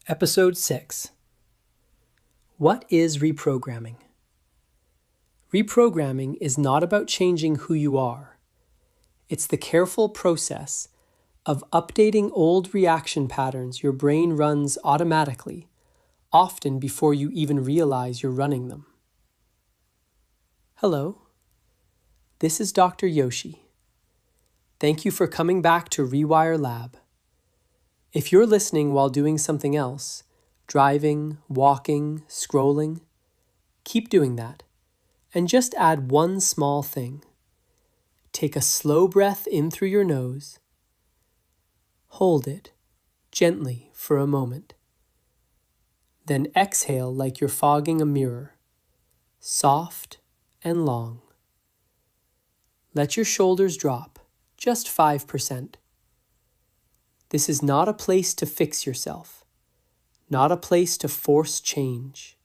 Episode 6. What is reprogramming? Reprogramming is not about changing who you are. It's the careful process of updating old reaction patterns your brain runs automatically, often before you even realize you're running them. Hello, this is Dr. Yoshi. Thank you for coming back to Rewire Lab. If you're listening while doing something else, driving, walking, scrolling, keep doing that, and just add one small thing. Take a slow breath in through your nose. Hold it gently for a moment. Then exhale like you're fogging a mirror, soft and long. Let your shoulders drop, just 5%. This is not a place to fix yourself, not a place to force change.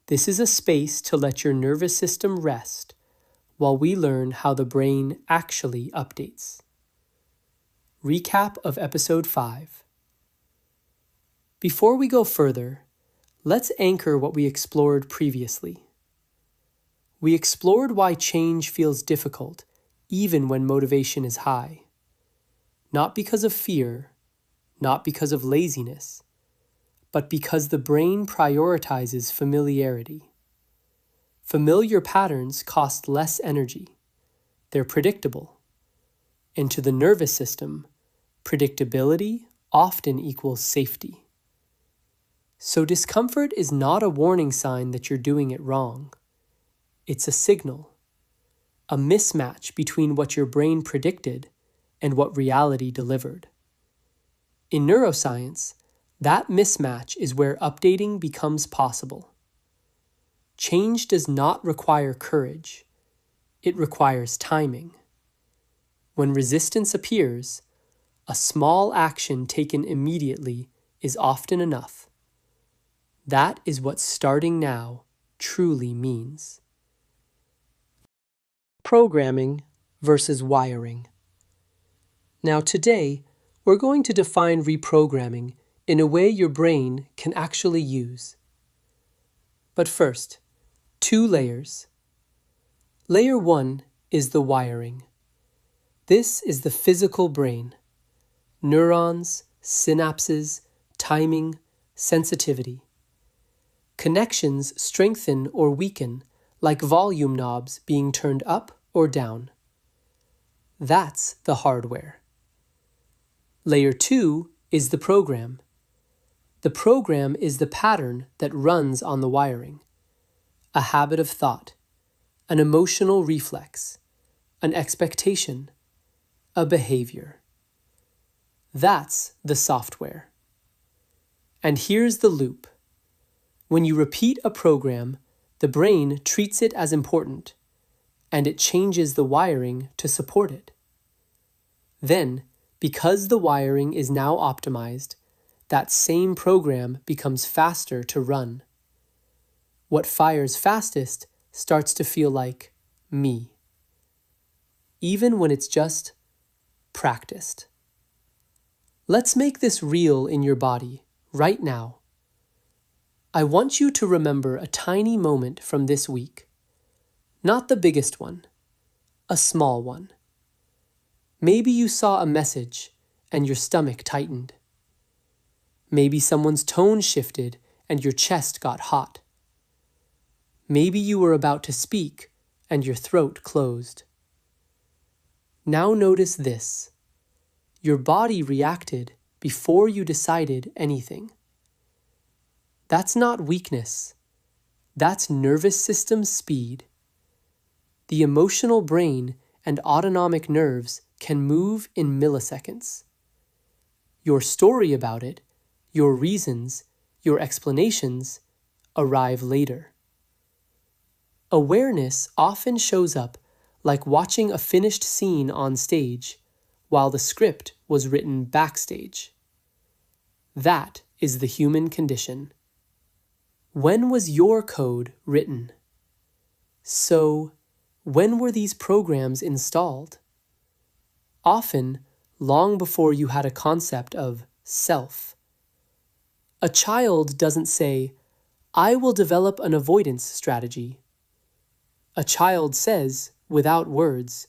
This is a space to let your nervous system rest while we learn how the brain actually updates. Recap of Episode 5. Before we go further, let's anchor what we explored previously. We explored why change feels difficult, even when motivation is high. Not because of fear, not because of laziness, but because the brain prioritizes familiarity. Familiar patterns cost less energy. They're predictable. And to the nervous system, predictability often equals safety. So discomfort is not a warning sign that you're doing it wrong. It's a signal, a mismatch between what your brain predicted and what reality delivered. In neuroscience, that mismatch is where updating becomes possible. Change does not require courage. It requires timing. When resistance appears, a small action taken immediately is often enough. That is what starting now truly means. Programming versus wiring. Now today, we're going to define reprogramming in a way your brain can actually use. But first, 2 layers. Layer 1 is the wiring. This is the physical brain. Neurons, synapses, timing, sensitivity. Connections strengthen or weaken like volume knobs being turned up or down. That's the hardware. Layer 2 is the program. The program is the pattern that runs on the wiring. A habit of thought, an emotional reflex, an expectation, a behavior. That's the software. And here's the loop. When you repeat a program, the brain treats it as important, and it changes the wiring to support it. Then, because the wiring is now optimized, that same program becomes faster to run. What fires fastest starts to feel like me, even when it's just practiced. Let's make this real in your body right now. I want you to remember a tiny moment from this week. Not the biggest one, a small one. Maybe you saw a message and your stomach tightened. Maybe someone's tone shifted and your chest got hot. Maybe you were about to speak and your throat closed. Now notice this. Your body reacted before you decided anything. That's not weakness. That's nervous system speed. The emotional brain and autonomic nerves can move in milliseconds. Your story about it, your reasons, your explanations arrive later. Awareness often shows up like watching a finished scene on stage while the script was written backstage. That is the human condition. When was your code written? So, when were these programs installed? Often, long before you had a concept of self. A child doesn't say, "I will develop an avoidance strategy." A child says, without words,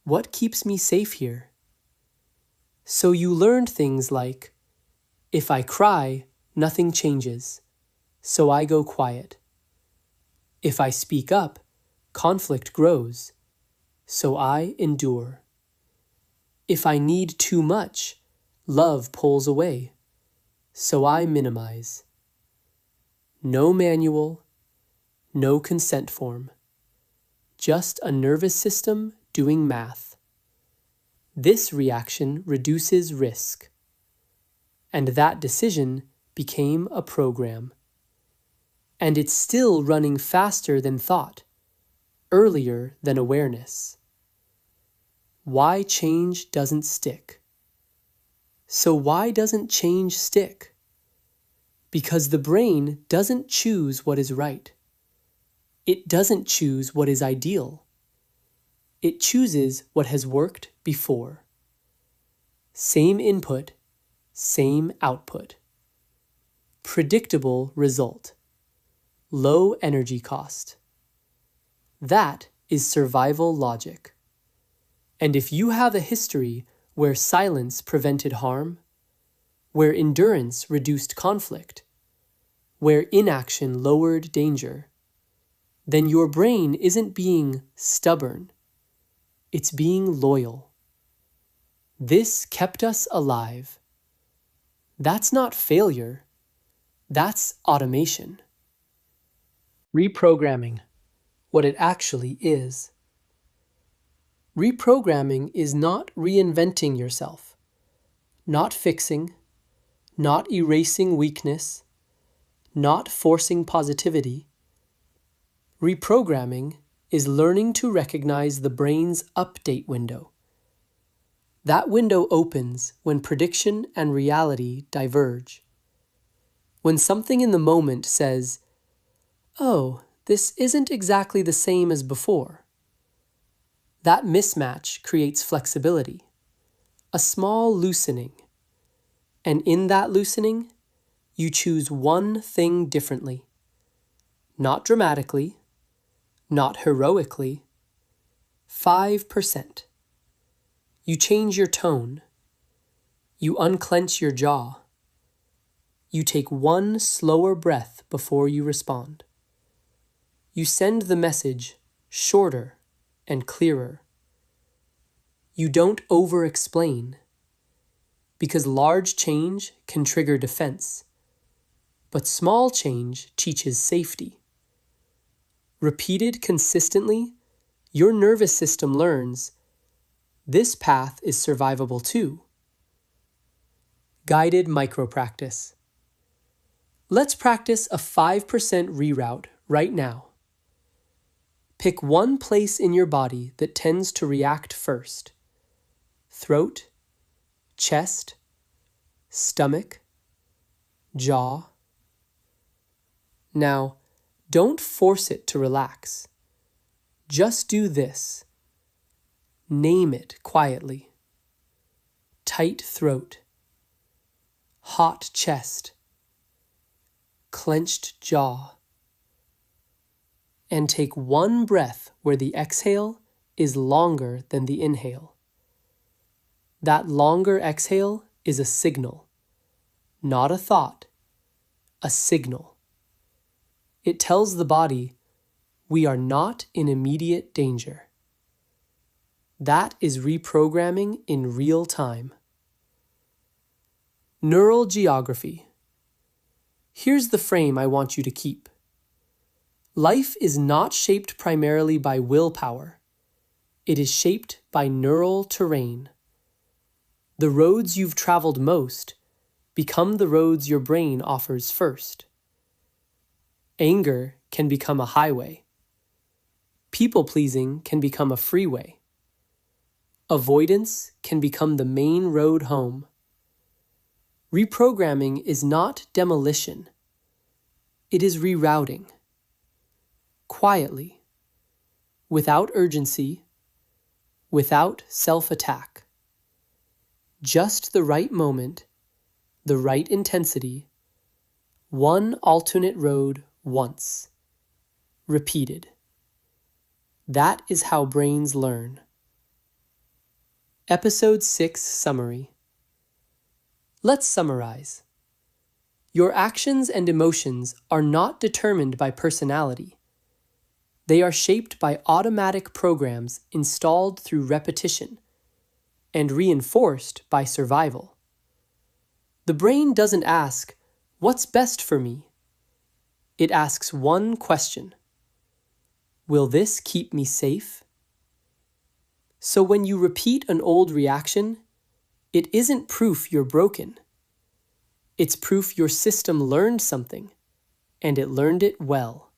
"What keeps me safe here?" So you learned things like, "If I cry, nothing changes, so I go quiet. If I speak up, conflict grows, so I endure. If I need too much, love pulls away, so I minimize." No manual, no consent form, just a nervous system doing math. This reaction reduces risk, and that decision became a program. And it's still running faster than thought, earlier than awareness. Why change doesn't stick? So why doesn't change stick? Because the brain doesn't choose what is right. It doesn't choose what is ideal. It chooses what has worked before. Same input, same output. Predictable result. Low energy cost. That is survival logic. And if you have a history where silence prevented harm, where endurance reduced conflict, where inaction lowered danger, then your brain isn't being stubborn. It's being loyal. This kept us alive. That's not failure. That's automation. Reprogramming, what it actually is. Reprogramming is not reinventing yourself, not fixing, not erasing weakness, not forcing positivity. Reprogramming is learning to recognize the brain's update window. That window opens when prediction and reality diverge. When something in the moment says, "Oh, this isn't exactly the same as before." That mismatch creates flexibility, a small loosening. And in that loosening, you choose one thing differently. Not dramatically, not heroically, 5%. You change your tone. You unclench your jaw. You take one slower breath before you respond. You send the message shorter and clearer. You don't over-explain, because large change can trigger defense, but small change teaches safety. Repeated consistently, your nervous system learns this path is survivable too. Guided micro-practice. Let's practice a 5% reroute right now. Pick one place in your body that tends to react first. Throat, chest, stomach, jaw. Now, don't force it to relax. Just do this. Name it quietly. Tight throat, hot chest, clenched jaw. And take one breath where the exhale is longer than the inhale. That longer exhale is a signal, not a thought, a signal. It tells the body, we are not in immediate danger. That is reprogramming in real time. Neural geography. Here's the frame I want you to keep. Life is not shaped primarily by willpower. It is shaped by neural terrain. The roads you've traveled most become the roads your brain offers first. Anger can become a highway. People-pleasing can become a freeway. Avoidance can become the main road home. Reprogramming is not demolition. It is rerouting. Quietly, without urgency, without self-attack. Just the right moment, the right intensity, One alternate road once. Repeated. That is how brains learn. Episode 6 Summary. Let's summarize. Your actions and emotions are not determined by personality. They are shaped by automatic programs installed through repetition and reinforced by survival. The brain doesn't ask, "What's best for me?" It asks one question: will this keep me safe? So when you repeat an old reaction, it isn't proof you're broken. It's proof your system learned something, and it learned it well.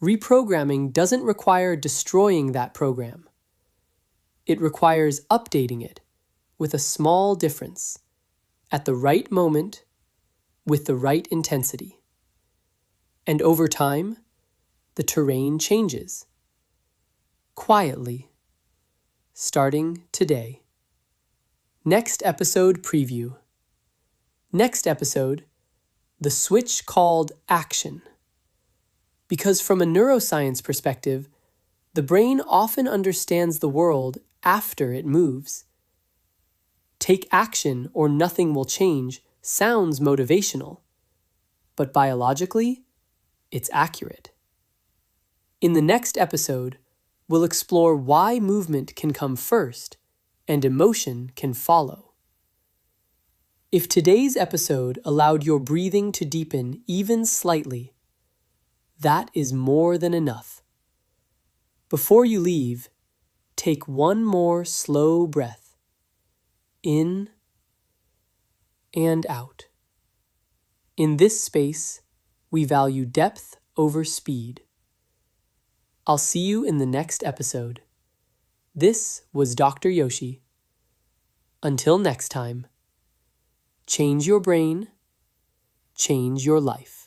Reprogramming doesn't require destroying that program. It requires updating it with a small difference, at the right moment, with the right intensity. And over time, the terrain changes. Quietly, starting today. Next episode preview. Next episode, the switch called action. Because from a neuroscience perspective, the brain often understands the world after it moves. Take action or nothing will change sounds motivational, but biologically, it's accurate. In the next episode, we'll explore why movement can come first and emotion can follow. If today's episode allowed your breathing to deepen even slightly, that is more than enough. Before you leave, take one more slow breath, in and out. In this space, we value depth over speed. I'll see you in the next episode. This was Dr. Yoshi. Until next time, change your brain, change your life.